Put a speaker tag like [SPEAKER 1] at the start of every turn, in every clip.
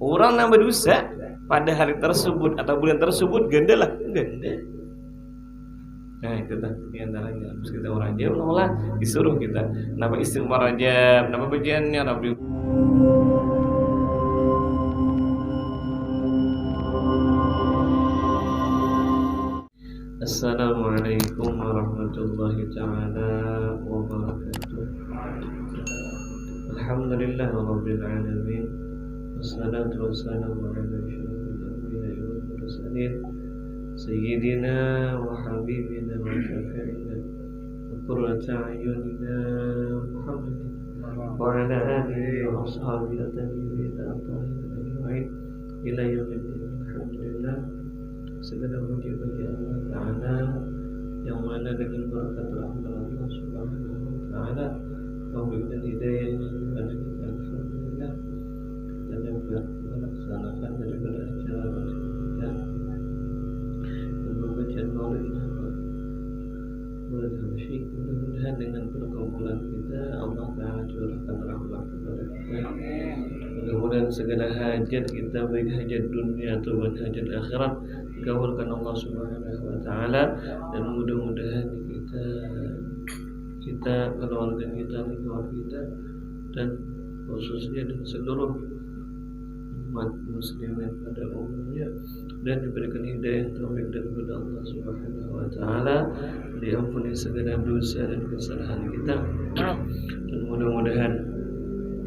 [SPEAKER 1] Orang yang berdosa pada hari tersebut atau bulan tersebut ganda lah, ganda. Nah itu kan di antaranya harus kita orang Rajab, Allah disuruh kita. Nama istighfar Rajab, nama bagiannya Rabbi. Assalamualaikum warahmatullahi taala wabarakatuh. Alhamdulillah rabbil alamin. Wassalatu wassalamu ala asyrafil anbiya'i wal mursalin sayyidina wa habibina wa syafi'ina wa qurrata a'yunina Muhammadin wa ala alihi wa ashabihi at-tabi'in ajma'in ila yaumiddin. Alhamdulillah, segala puji bagi Allah Ta'ala yang mana dengan berkat rahmat Allah Subhanahu wa Ta'ala memberikan hidayah kepada kita. Alhamdulillah, kita dapat melaksanakan daripada acara kita dan membaca maulid mudah-mudahan dengan perkumpulan kita Allah Ta'ala curahkan rahmat kepada kita. Mudah-mudahan segala hajat kita, baik hajat dunia atau hajat akhirat, dikabulkan Allah Subhanahu wa Ta'ala. Dan mudah-mudahan kita keluarga kita, lingkungan kita, dan khususnya dan seluruh umat muslimin pada umumnya, dan diberikan hidayah taufik daripada Allah Subhanahu wa Ta'ala, diampuni segala dosa dan kesalahan kita, dan mudah-mudahan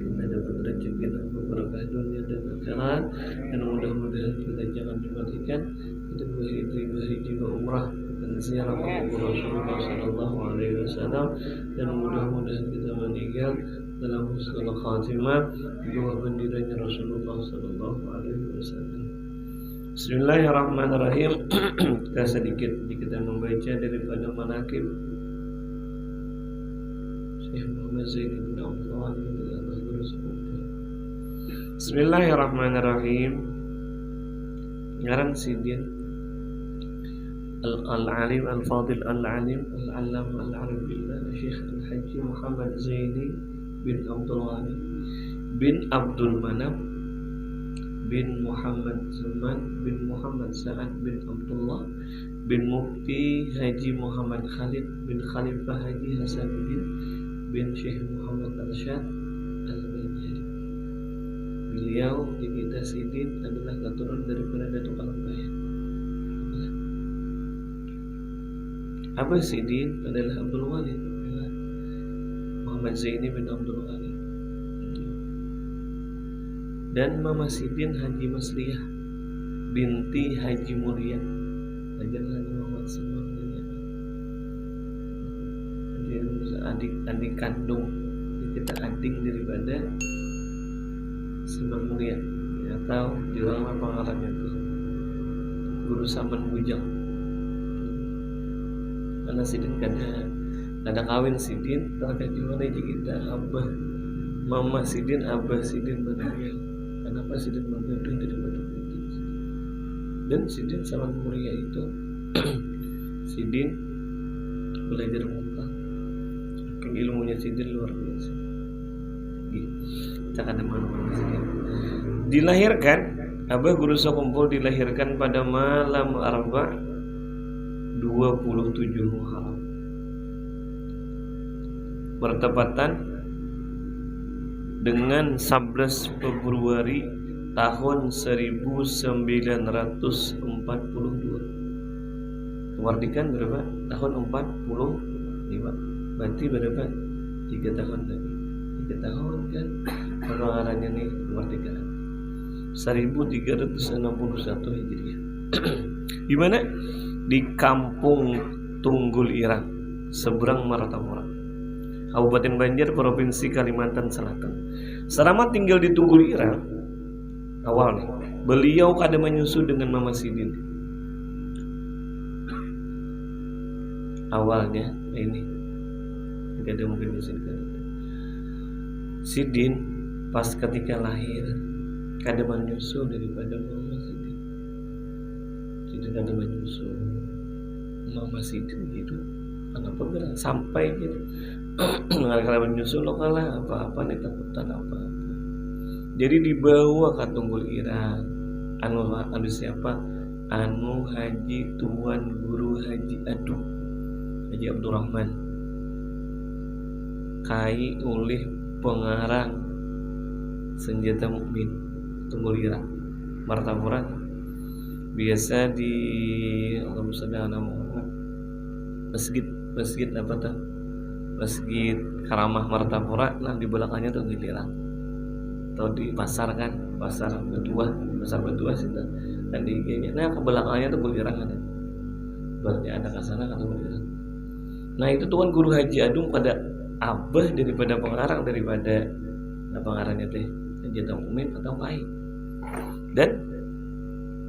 [SPEAKER 1] kita dapat rezeki dan berkah dunia dan akhirat, dan mudah-mudahan kita jangan dimatikan kita beribadah juga umrah dan ziarah kubur Rasulullah sallallahu alaihi wasallam, dan mudah-mudahan kita meninggal dalam husnul khatimah di bawah bendiranya Rasulullah sallallahu alaihi wasallam. Bismillahirrahmanirrahim. Kita sedikit membaca daripada manaqib Syekh Muhammad Zaini bin Abdullah bin Bismillahirrahmanirrahim. Ngaran Sidin Al-Alim Al-Fadil Al-Alim Al-Allam Al-Arif Billah Syekh Al-Haji Muhammad Zaini bin Abdullah bin Abdul Manaf bin Muhammad Zaman bin Muhammad Sa'ad bin Abdullah bin Mufti Haji Muhammad Khalid bin Khalifah Haji Hasanuddin bin Syekh Muhammad Arsyad Al-Banjari. Beliau di kita Sidin adalah keturunan daripada Datuk Al-Bayan. Abah Sidin adalah Abdul Walid Muhammad Zaini bin Abdul Walid, dan Mama Sidin Haji Masriyah binti Haji Mulia Haji Muhammad Mulia, adik kandung kita, adik daripada Simang Mulia, atau di dalam pengalaman itu Guru Saman Bujang. Karena Sidin kada kawin Sidin terkait gimana kita abah Mama Sidin, Abah Sidin meninggal. Kenapa Sidin meninggal daripada itu? Dan Sidin sama Mulia itu Sidin belajar muka, ilmunya Sidin luar biasa. Tak ada mana-mana Sidin. Dilahirkan Abah Guru Sokumpul dilahirkan pada malam Arba 27 Muharram, bertepatan dengan 11 Februari tahun 1942. Kemerdekaan berapa? Tahun 45. Berarti berapa? 3 tahun lagi. 3 tahun kan pengeluarannya nih kemerdekaan. 1361 Hijriah. Di mana? Di Kampung Tunggul Irang, seberang Maratamora, Kabupaten Banjar, Provinsi Kalimantan Selatan. Selama tinggal di Tunggul Irang, awalnya beliau kada menyusu dengan Mama Sidin. Awalnya ini kada mungkin menyusukan. Sidin pas ketika lahir kada menyusu daripada Mama Sidin. Sidin kada menyusu Mama Sidin gitu. Kenapa gerak sampai gitu? Kalau menyusul lo kalah apa-apa nih takutan apa-apa. Jadi dibawa ke Tunggul Irang. Anu siapa? Anu Haji Tuan Guru Haji Adu, Haji Abdurrahman. Kai oleh pengarang Senjata Mukmin Tunggul Irang, Martapura. Biasa di Allahumma shalli ala Muhammad, masjid apa tuh? Masjid Karamah Martapura. Nah di belakangnya tuh Gilirang, atau di pasar kan, pasar Betua sih tuh. Dan di IG-nya, nah ke belakangnya tuh Gilirang ada. Berarti ada ke sana atau Gilirang. Nah itu Tuan Guru Haji Adung pada abah daripada pengarangnya teh Senjata Mukmin atau Pai. Dan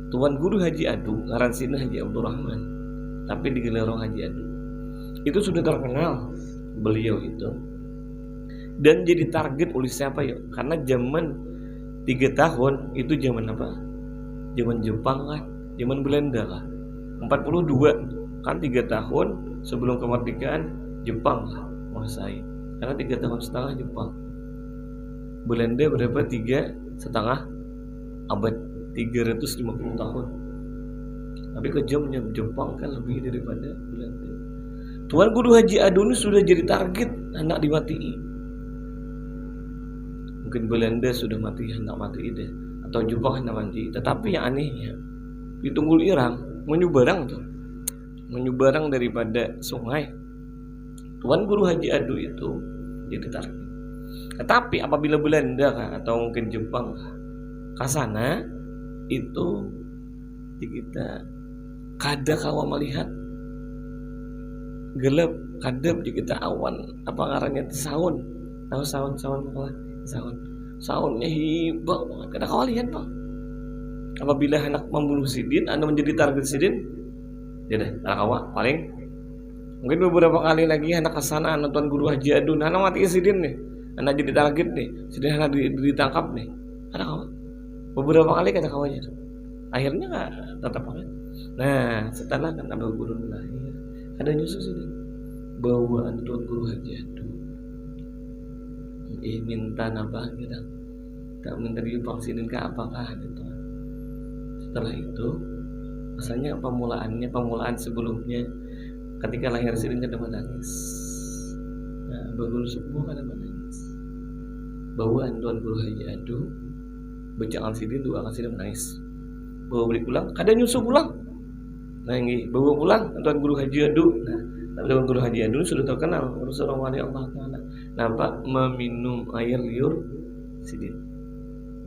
[SPEAKER 1] Tuan Guru Haji Adung ngaransina Haji Abdurrahman, tapi digelarong Haji Adung. Itu sudah terkenal beliau itu, dan jadi target oleh siapa ya? Karena zaman 3 tahun itu zaman apa? Zaman Jepang kan, zaman Belanda kan. 42 kan 3 tahun sebelum kemerdekaan Jepang lah menguasai. Karena 3 tahun setengah Jepang. Belanda berapa? 3,5 abad, 350 tahun. Tapi kejamnya Jepang kan lebih daripada Belanda. Tuan Guru Haji Adun sudah jadi target hendak dimatiin. Mungkin Belanda sudah mati hendak mati deh, atau Jepang hendak mati. Tetapi yang anehnya di Tunggul Irang menyubarang daripada sungai. Tuan Guru Haji Adu itu jadi target. Tetapi apabila Belanda kah, atau mungkin Jepang ke sana, itu kita kada kawa melihat gelap, kadep di kita awan apa ngarannya saun. Tahu saunnya hibak banget, kada kawa lihat Pak. Apabila anak membunuh Sidin, Anda menjadi target Sidin, ya deh, kada kawa. Paling mungkin beberapa kali lagi anak kesana, Tuan Guru Haji Adun, anak mati Sidin nih, anak jadi target nih, Sidin anak ditangkap nih, kada kawa. Beberapa kali kada kawa aja. Akhirnya nggak tetap kan. Nah setelah kan Abah Guru lahir, ada nyusul Sidin bawaan Tuan Guru Haji Adun. Minta nambah gitu, tak minta divaksinin ke apakah gitu. Setelah itu asalnya pemulaan sebelumnya ketika lahir Sidin kada menangis. Nah Abah Guru semua kada menangis. Bawaan Tuan Guru Haji Adun bacaan Sidin 2 kali Sidin menangis. Bawa balik pulang, kada nyusul pulang. Nah ini bawa pulang Tuan Guru Haji Adun. Nah Tuan Guru Haji Adun sudah terkenal seorang wali Allah Taala. Nampak meminum air liur Sidin.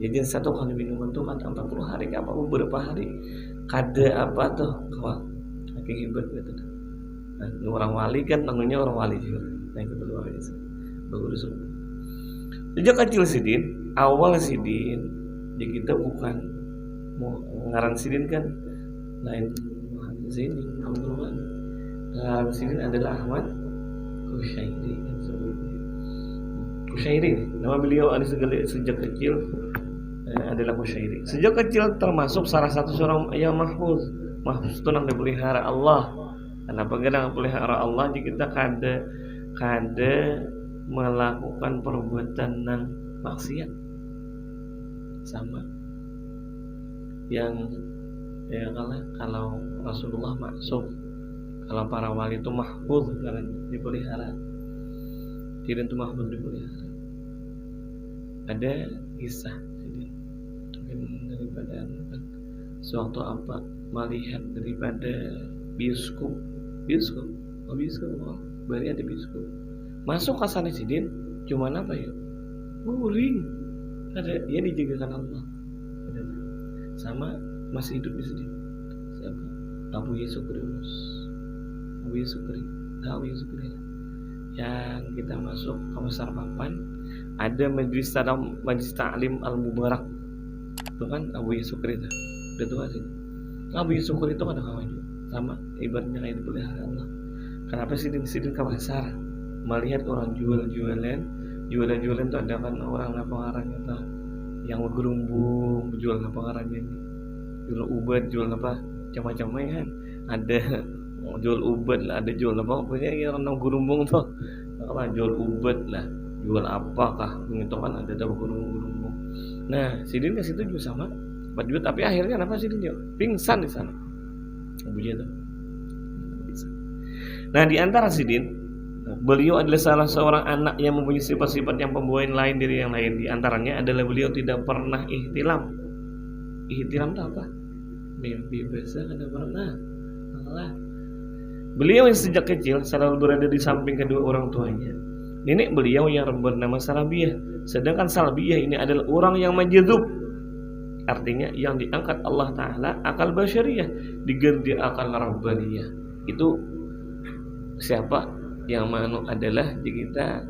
[SPEAKER 1] Jadi satu kali minuman tuh kan 40 hari apa beberapa hari. Kada apa tuh kawan. Saking hebat gitu. Nah, orang wali kan namanya orang wali juga. Nah itu luar biasa. Bagus. Sejak kecil Sidin, awal Sidin, ya kita bukan mau ngaran Sidin kan lain sini, alhamdulillah. Ngaran Sidin adalah Ahmad Kusyairi kan sebelumnya. Kusyairi, nama beliau ada sejak kecil adalah Kusyairi. Sejak kecil termasuk salah satu seorang yang mahfuz. Mahfuz itu yang dipelihara Allah. Kenapa kita pelihara Allah? Jadi kita kada melakukan perbuatan yang maksiat sama yang ya kalau Rasulullah maksum, kalau para wali itu mahfuz karena dipelihara, tidak itu mahfuz dipelihara. Ada kisah mungkin daripada suatu apa melihat daripada bioskop berarti ada bioskop masuk ke sana Sidin cuman apa ya ring ada ya dijagakan Allah ada. Sama masih hidup di Sidin siapa Abu Yusukri yang kita masuk ke Besar Papan ada Majlis Ta'lim Al-Mubarak itu kan Abu Yusukri itu udah tua sih. Abu Yusukri itu ada kawan juga sama ibaratnya kayak dipelihara Allah. Kenapa Sidin ke pasar melihat orang jualan itu ada kan orang apa ngarangnya tuh yang gerumbung jual apa ngarangnya ini jual ubat jual apa macam-macam kan ada jual ubat lah ada jual apa pokoknya yang orang gerumbung tuh kalau jual ubat lah jual apakah itu kan ada gerumbung
[SPEAKER 2] Nah, Sidin ke situ juga sama 4 juta, tapi akhirnya kenapa Sidin dia pingsan di sana. Abuja itu. Nah, di antara Sidin, beliau adalah salah seorang anak yang mempunyai sifat-sifat yang pembawa lain dari yang lain. Di antaranya adalah beliau tidak pernah ihtilam. Ihtilam itu apa? Mimpi basah tidak pernah. Allah. Beliau yang sejak kecil selalu berada di samping kedua orang tuanya. Nenek beliau yang bernama Salabiyah. Sedangkan Salabiyah ini adalah orang yang majdzub. Artinya yang diangkat Allah Ta'ala akal basyariyah, diganti akal rabbaniyah. Itu siapa? Yang manu adalah di kita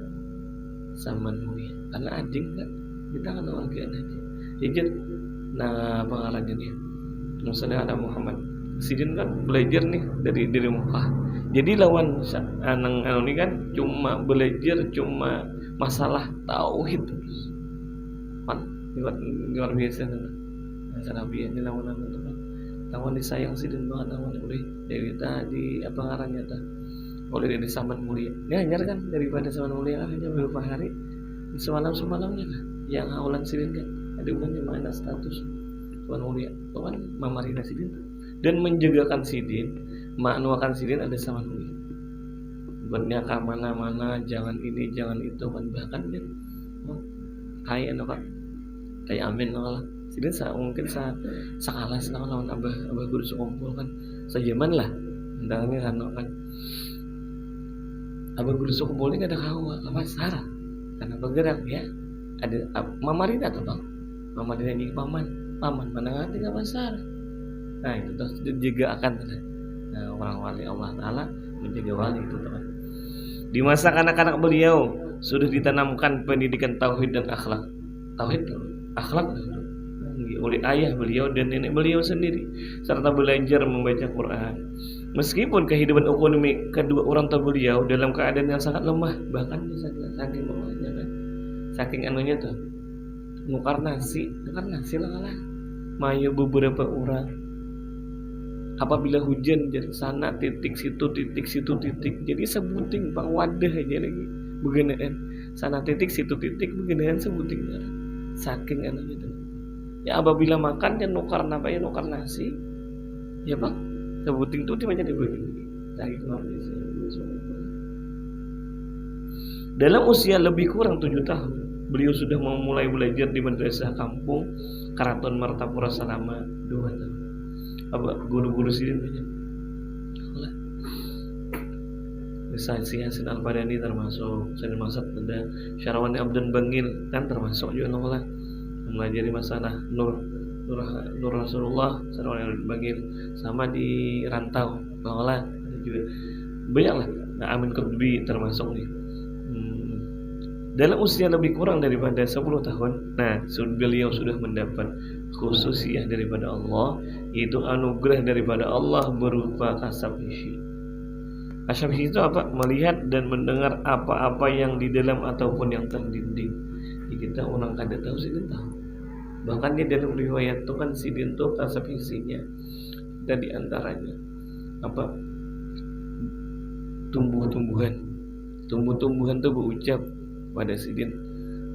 [SPEAKER 2] Saman Mulia. Karena anjing kan kita kan orang kian anjing. Jadi nah pengarangnya nih Muhammad ada Muhammad Sidin kan belajar nih dari Mekah. Jadi lawan anang ini kan cuma belajar cuma masalah tauhid. Kan luar biasa kan. Masalah biar ini lawan itu kan. Lawan disayang Sidin banget lawan oleh dari tadi apa ngarannya tah. Oleh dari Saman Mulia. Ini hanya kan daripada Saman Mulia hanya beberapa hari semalamnya kan yang awalan Sidin kan ada bukannya mana status Saman Mulia. Kan Mamarina Sidin dan menjagakan Sidin, maknuakan Sidin ada Saman Mulia. Bernya ke mana-mana, jangan ini, jangan itu kan bahkan kan kayak kan kayak amin lah. Sidin mungkin sakalas lawan abah guru sekumpul kan sejaman lah. Entahnya kan abah guru sekumpul ini ada kawa apa Sarah karena bergerak ya ada Mamarina atau bang Mamarina jadi paman mana ngerti apa Sarah. Nah itu terus juga akan orang wali Allah Ta'ala menjaga wali itu teman. Di masa kanak-kanak beliau sudah ditanamkan pendidikan tauhid dan akhlak. Tauhid, akhlak oleh ayah beliau dan nenek beliau sendiri, serta belajar membaca Quran. Meskipun kehidupan ekonomi kedua orang tua beliau dalam keadaan yang sangat lemah, bahkan saking lemahnya kan, saking anunya tuh nukar nasi lah mayu beberapa orang. Apabila hujan jadi sana titik situ titik jadi sebuting pak wadah aja lagi begenaan sana titik situ titik begenaan sebuting saking enak gitu ya. Apabila makan ya nukar nasi ya pak sebuting itu dia menjadi begini. Dalam usia lebih kurang 7 tahun beliau sudah memulai belajar di madrasah kampung Karaton Martapura selama 2 tahun. Apa guru-guru Sidin banyak. Allah. Misalnya Yasin Al-Padani termasuk Sayyid Masad ada Syarwani Abdun Bangil kan termasuk juga Allah mempelajari masalah Nur Rasulullah Syarwani Abdun Bangil sama di rantau Allah juga banyak lah. Nah, Amin Qutbi termasuk nih. Dalam usia lebih kurang daripada 10 tahun, nah beliau sudah mendapat khususiyah daripada Allah, yaitu anugerah daripada Allah berupa kasab-hisyi. Kasab-hisyi itu apa? Melihat dan mendengar apa-apa yang di dalam ataupun yang terdinding. Kita orang kada tahu Sidin tahu. Bahkan di dalam riwayat itu kan Sidin itu kasab-hisyinya dan di antaranya apa? Tumbuh-tumbuhan itu berucap pada Sidin,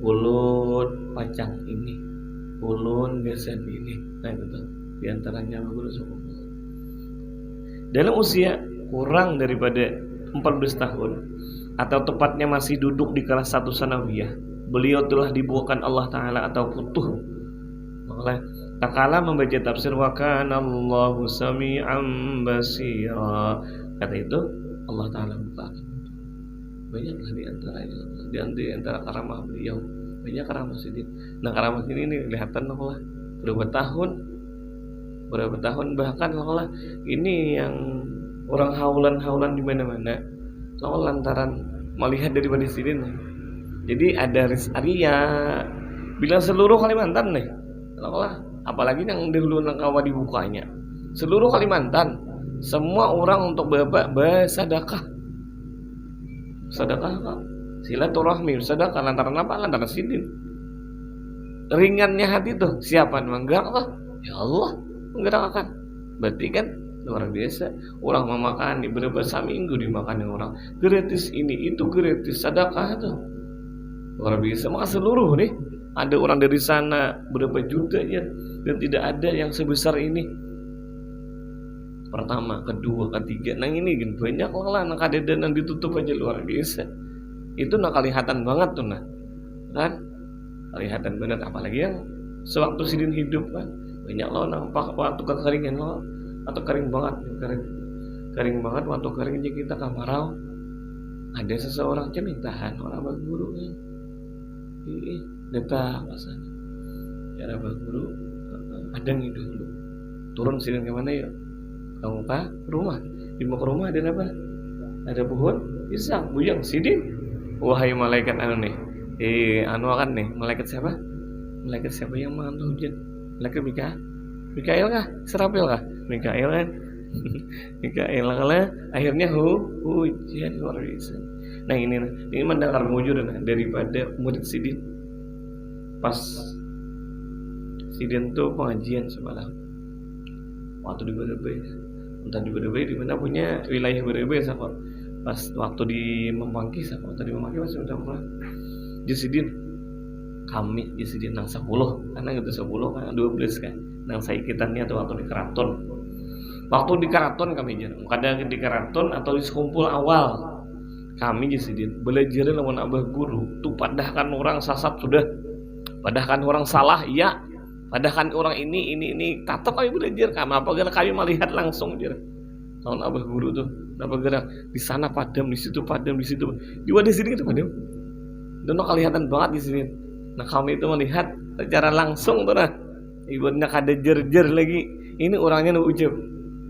[SPEAKER 2] ulun pacang ini, ulun gesan ini. Nah itu tuh diantaranya guru suku. Dalam usia kurang daripada 14 tahun atau tepatnya masih duduk di kelas 1 sanawiyah, beliau telah dibuahkan Allah Ta'ala atau futuh oleh tak kala membaca tafsir wa kana Allahu sami'an basira. Kata itu Allah Ta'ala bukakan. Banyaklah di antara karamah beliau, banyak karamah Sidin. Nah karamah ini kelihatan Allah berapa tahun bahkan Allah ini yang orang haulan di mana-mana Allah lantaran melihat daripada Sidin. Jadi ada Riz Arya bilang seluruh Kalimantan nih Allah, apalagi yang dulu nangkawa dibukanya seluruh Kalimantan semua orang untuk bapak bersedekah silaturahmi sedekah lantaran apa? Lantaran Sidin. Ringannya hati tuh siapa menggerak lah ya Allah menggerakkan. Berarti kan luar biasa. Orang memakan di beberapa minggu dimakan orang gratis ini itu gratis sedekah tuh luar biasa. Maka seluruh nih ada orang dari sana berapa juta ya, dan tidak ada yang sebesar ini. Pertama, kedua, ketiga, nah ini kan banyak lah nak kadedan yang ditutup aja luar biasa. Itu nak kelihatan banget tuh nah, kan? Kelihatan banget, apalagi yang sewaktu sidin hidup kan, banyak loh nampak waktu kekeringan loh, atau kering banget, kering banget waktu keringnya kita kamarau. Ada seseorang mintahan orang berguru kan, deta pasanya, cara berguru, ada nih dulu, turun sidin kemana ya? Kamu ke rumah, di mau ke rumah ada apa? Ada pohon pisang, bujang, sidin. Wahai malaikat anu nih, anu akan nih, malaikat siapa? Malaikat siapa yang mengantar hujan? Malaikat Mikael kah? Serapil kah? Mikael kan? Mikael lah, akhirnya hujan luar biasa. Nah ini mendengar mujur daripada murid sidin. Pas sidin tuh pengajian semalam, waktu di Berbeda. Entah di Berbeda di mana punya wilayah Berbeda siapa? Pas waktu di Memangki siapa? Waktu di Memangki masih udah pernah. Jasidin kami Jasidin nang 10 karena gitu 10 kan 12 kan. Nang saikitannya tuh waktu di keraton. Waktu di keraton kami jarang. Kadang di keraton atau di sekumpul awal. Kami Jasidin belajar lawan abah guru. Tuh padahkan orang sasat sudah. Padahkan orang salah iya. Padahal orang ini tetap kami belajar kami apa kami melihat langsung aja. Tahun abah guru tuh, apa gerak di sana padam, di situ padam, di situ. Juga di sini itu padam. Dan kelihatan banget di sini. Nah kami itu melihat secara langsung tuh nah. Ibunya kada jer lagi. Ini orangnya nu ucap.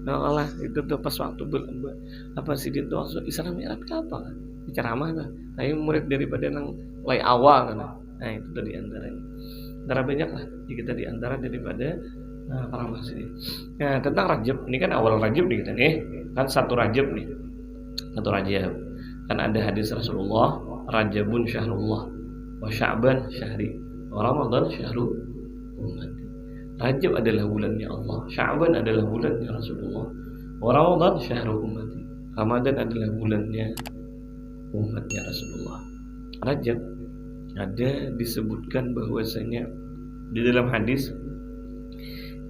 [SPEAKER 2] Nah Allah itu tuh pas waktu apa sih itu waktu Islam Mi'raj apa kan? Ceramah kan. Tapi murid daripada nang mulai awal kan. Nah itu tadi antaranya. Antara banyak lah kita diantara daripada para masih. Nah tentang Rajab ini kan awal Rajab nih kita nih kan satu Rajab nih, satu Rajab kan ada hadis Rasulullah, Rajabun syahrullah wa Sya'ban syahri wa Ramadan syahru ummati. Rajab adalah bulannya Allah, Sya'ban adalah bulannya Rasulullah, wa Ramadan syahru ummati. Ramadan adalah bulannya umatnya Rasulullah. Rajab ada disebutkan bahwasanya di dalam hadis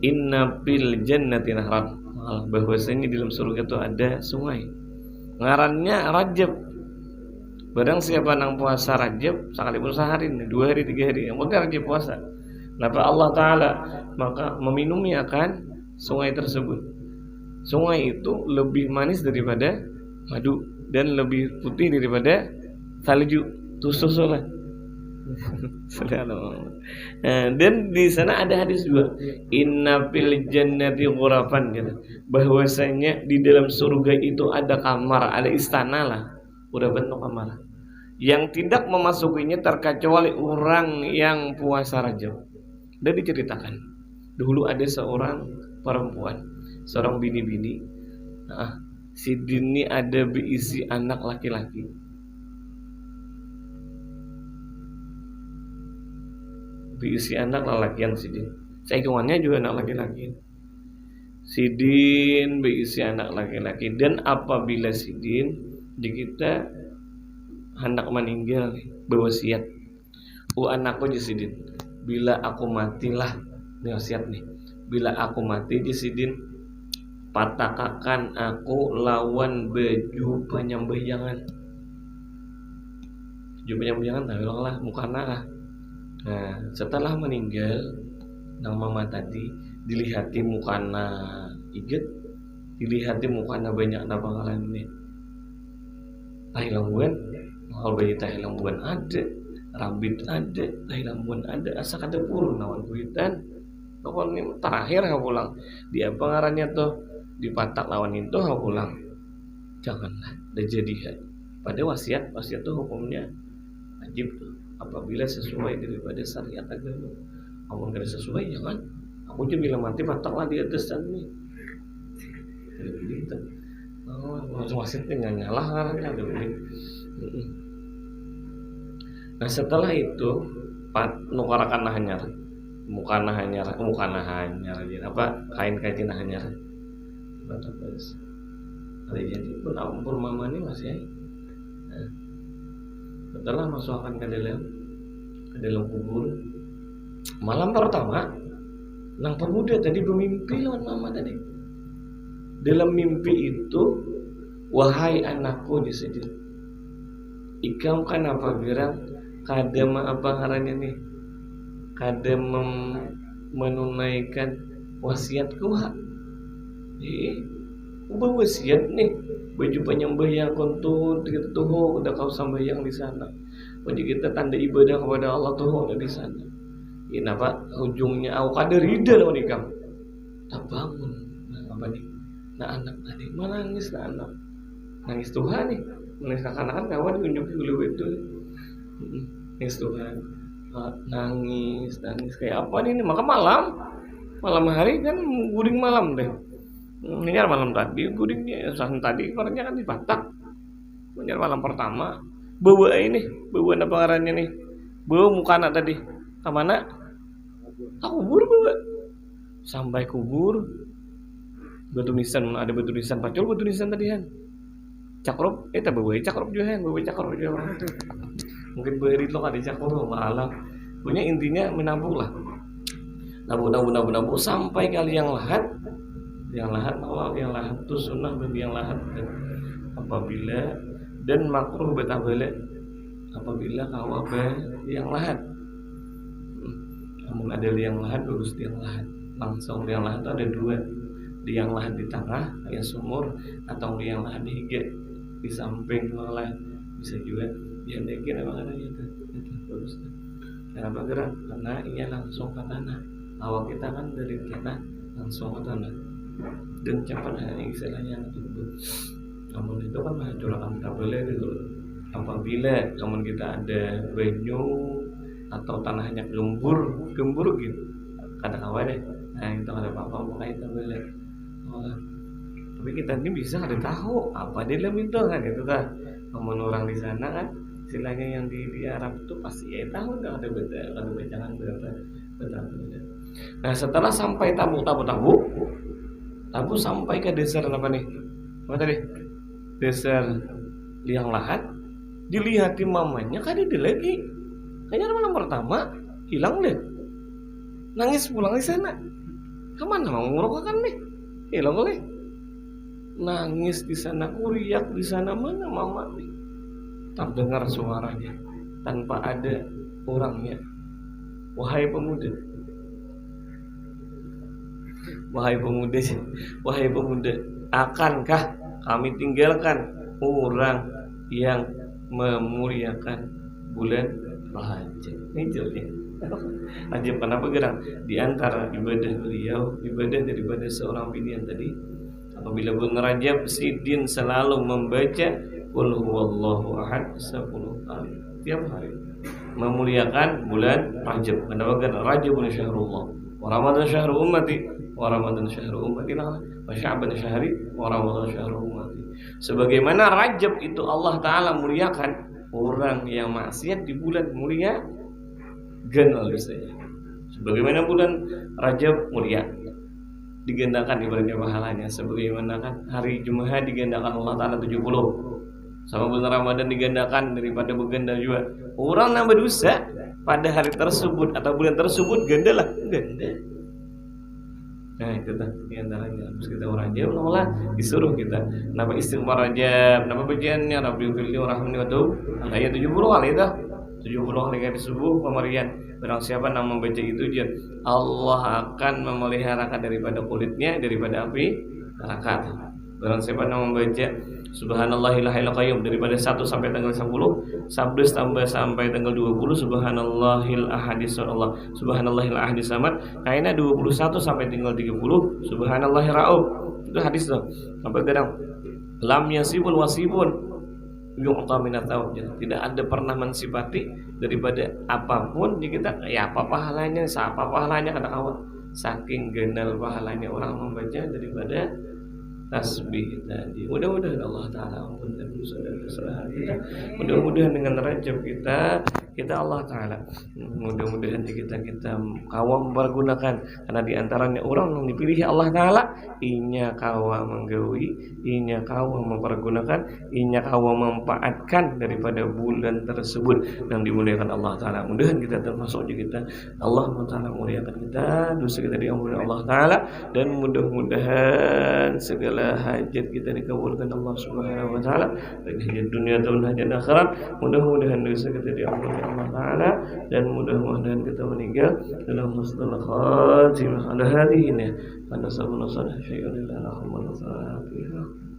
[SPEAKER 2] inna fil jannati nahran, bahwasanya di dalam surga itu ada sungai ngarannya Rajab. Barang siapa nang puasa Rajab sekalipun sehari, 2 hari, 3 hari, yang penting Rajab puasa, maka Allah Ta'ala maka meminumi akan sungai tersebut. Sungai itu lebih manis daripada madu dan lebih putih daripada salju. Tuh susulah. Dan di sana ada hadis juga, inna fil jannati ghurafan gitu. Bahwasanya di dalam surga itu ada kamar, ada istana lah, udah bentuk kamar yang tidak memasukinya terkecuali orang yang puasa Rajab. Dan diceritakan dulu ada seorang perempuan, seorang bini-bini. Si Dini ada berisi anak laki-laki. Diisi anak lelakian Sidin. Saikungannya juga anak laki-laki. Sidin berisi anak laki-laki. Dan apabila Sidin di kita hendak meninggal berwasiat, anakku Sidin, bila aku matilah, ini wasiat nih, bila aku mati Sidin, patakakan aku lawan baju penyembahyangan. Baju penyembahyangan tak bilang lah mukana lah. Nah, setelah meninggal nang mama tadi dilihati mukana iget, dilihati mukana banyak na pangalan ini. Tai lambuan, mahal bayi tai lambuan ada, rambit ada, tai lambuan ada, asa kada purun nawan kuitan. Pokok ini terakhir aku pulang. Dia pengarannya tuh dipatak lawan itu aku pulang. Janganlah, dah jadi. Pada wasiat tuh hukumnya wajib tuh. Apabila sesuai daripada syariat agama. Kalau tidak sesuai jangan. Aku juga bila mati patahlah di atas sana. Gitu. Langsung wasitnya nyalah karena ada begitu. Nah setelah itu nukarakan hanyar, mukana hanyar apa kain kaitin hanyar. Ada jadi pun ampun mama ini masih. Setelah masukkan ke dalam kubur, Malam pertama, nang pemuda tadi bermimpi lawan mama tadi. Dalam mimpi itu, wahai anakku disini, ikam kan apa bilang kadang apa ngarannya nih, kadang menunaikan wasiatku ha. Ubah wasiat nih, baju penyembah yang kontut kita tuh udah kau sembahyang di sana. Baju kita tanda ibadah kepada Allah tuh udah di sana. Ini apa ujungnya aku kada rida lawan ikam. Tak bangun. Nah, apa nih? Nah anak tadi malah nangis nah anak. Nangis Tuhan nih. Nangis kanak-kanak kawan diunjuki dulu itu. Nangis Tuhan. Nangis kayak apa nih? Maka malam hari kan guring malam deh. Menyar malam tadi guringnya saat tadi orangnya kan dipatak. Menyar malam pertama bawa apa ngarannya nih? Bawa muka anak tadi. Kemana? Kubur bawa. Sampai kubur batu nisan, ada batu nisan pacul batu nisan tadi kan. Cakrop, bawa cakrop juga kan, bawa cakrop juga. Mungkin beri lo ada cakrop malah. Punya intinya menabuh lah. Nabuh sampai kali yang lahat awal yang lahat itu sunnah bagi yang lahat apabila dan makruh betabele apabila kawal yang lahat. Namun ada liang lahat bagus liang lahat. Langsung liang lahat itu ada dua, liang lahat di tengah kayak sumur atau liang lahat di hige di samping malah bisa juga yang dikit emang ada gitu bagus. Kenapa gerak? Karena ia langsung ke tanah. Awal kita kan dari tanah langsung ke tanah dan cepat istilahnya tersebut. Namun itu kan curahkan tabelnya gitu. Apabila namun kita ada venue atau tanahnya gembur gitu kata kawan deh, nah itu ada apa-apa makanya kita boleh. Tapi kita ini bisa ada tahu apa dia dalam itu kan itu kan. Namun orang di sana kan istilahnya yang di Arab itu pasti ya tahu nggak ada beda, ada jangan berapa. Nah setelah sampai tabu sampai ke dasar apa nih? Apa tadi? Dasar liang lahat dilihatin mamanya kan dia lagi. Kayaknya malam pertama hilang deh. Nangis pulang di sana. Kemana mau ngerokok kan nih? Hilang oleh. Nangis di sana, kuriak di sana mana mama nih? Tak dengar suaranya tanpa ada orangnya. Wahai pemuda, akankah kami tinggalkan orang yang memuliakan bulan Rajab? Ini jelasnya. Rajab kenapa gerak? Di antara ibadah beliau, ibadah daripada seorang pilihan tadi, apabila bulan Rajab Sidin selalu membaca Qul huwallahu ahad 10 kali tiap hari, memuliakan bulan Rajab. Kenapa gerak? Rajabun syahrullah wa Ramadan syahru ummati wa Ramadan syahru ummati wa Sya'ban syahri wa Ramadan syahru ummati. Sebagaimana Rajab itu Allah Ta'ala muliakan, orang yang maksiat di bulan mulia genal saya. Sebagaimana bulan Rajab mulia digandakan ibaratnya pahalanya, sebagaimana kan hari Jumat digandakan Allah Ta'ala 70, sama bulan Ramadan digandakan daripada berganda juga. Orang nambah dosa pada hari tersebut atau bulan tersebut ganda. Nah itu dah diantaranya. Terus kita Rajab malah disuruh kita nama istighfar Rajab, nama bacaannya Rabbil Rahmani wa Tub ayat 70 kali dah. 70 kali kali subuh pemarian. Barang siapa yang membaca itu dia Allah akan memeliharakan daripada kulitnya daripada api neraka. Barang siapa yang membaca Subhanallahil hayyul qayyum daripada 1 sampai tanggal 10, 11 tambah sampai tanggal 20 Subhanallahil ahadis Allah, Subhanallahil ahadis samad, kayaknya 21 sampai tanggal 30 Subhanallahir raub. Itu hadis tuh. Sampai kadang lam yasibul wasibun yu'ta minat tawajjud. Tidak ada pernah mensifati daripada apapun di kita ya apa pahalanya, siapa pahalanya kata kawan. Saking genal pahalanya orang membaca daripada tasbih tadi. Mudah-mudahan Allah Ta'ala ampun dan dosa dan kesalahan kita. Mudah-mudahan dengan Rajab kita kita Allah Ta'ala. Mudah-mudahan kita kawa mempergunakan, karena diantaranya orang yang dipilih Allah Ta'ala, inya kawa menggawi, inya kawa mempergunakan, inya kawa memanfaatkan daripada bulan tersebut yang dimuliakan Allah Ta'ala. Mudahan kita termasuk kita Allah Ta'ala muliakan kita, dosa kita diampuni Allah Ta'ala, dan mudah-mudahan segala hajat kita dikabulkan Allah Subhanahu wa Ta'ala, baik hajat dunia atau hajat akhirat. Mudah-mudahan dosa kita diampuni Allah Ta'ala, dan mudah-mudahan kita meninggal dalam husnul khatimah. Ala hadhihi pada sabun salih syai'un lillahi